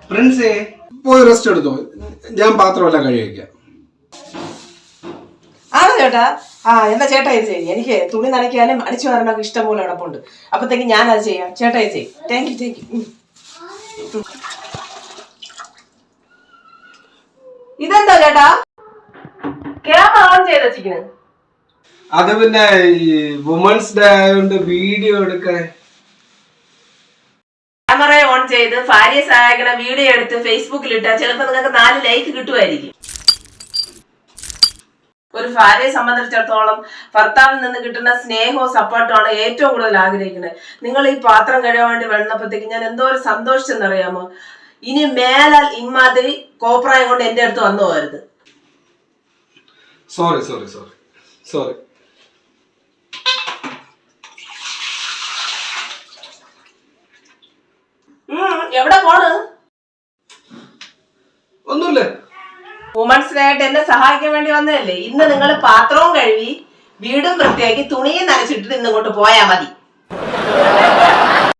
പ്രിൻസേ പോയി റെസ്റ്റ് എടുത്തോ, ഞാൻ പാത്രമെല്ലാം കഴുകി വയ്ക്കാം. ആണോ ചേട്ടാ? എന്നാ ചേട്ടാ ഇത് ചെയ്യും. എനിക്ക് തുണി നനയ്ക്കാനും അടിച്ചു വരാനൊക്കെ ഇഷ്ടം പോലെ കിടപ്പുണ്ട്. അപ്പത്തേക്ക് ഞാൻ അത് ചെയ്യാം. ചേട്ടാ ഇത് ചെയ്യും. Thank you. ഇതെന്താ ചേട്ടാ ക്യാമറ ഓൺ ചെയ്ത് വെച്ചിരിക്കുന്നത്? അത് പിന്നെ വുമൻസ് ഡേ ആയതുകൊണ്ട് വീഡിയോ എടുക്കാൻ. ക്യാമറ ഓൺ ചെയ്ത് ഭാര്യ സഹായിക്കണ വീഡിയോ എടുത്ത് ഫേസ്ബുക്കിൽ ഇട്ടാൽ ചിലപ്പോൾ നിങ്ങൾക്ക് 4 ലൈക്ക് കിട്ടുമായിരിക്കും. ഒരു ഭാര്യയെ സംബന്ധിച്ചിടത്തോളം ഭർത്താവിൽ നിന്ന് കിട്ടുന്ന സ്നേഹവും സപ്പോർട്ടും ആണ് ഏറ്റവും കൂടുതൽ ആഗ്രഹിക്കുന്നത്. നിങ്ങൾ ഈ പാത്രം കഴുകാൻ വേണ്ടി വന്നപ്പോഴത്തേക്ക് ഞാൻ എന്തോ ഒരു സന്തോഷിച്ചെന്നറിയാമോ? ഇനി മേലാൽ ഇമാതിരി കോപ്രായം കൊണ്ട് എന്റെ അടുത്ത് വന്നു പോകരുത്. Sorry sorry sorry sorry. എവിടെ പോണ്? ഒന്നുമില്ല. വുമൻസ് ഡേ ആയിട്ട് എന്നെ സഹായിക്കാൻ വേണ്ടി വന്നതല്ലേ. ഇന്ന് നിങ്ങൾ പാത്രവും കഴുകി വീടും വൃത്തിയാക്കി തുണിയും നനച്ചിട്ടിട്ട് ഇന്നിങ്ങോട്ട് പോയാ മതി.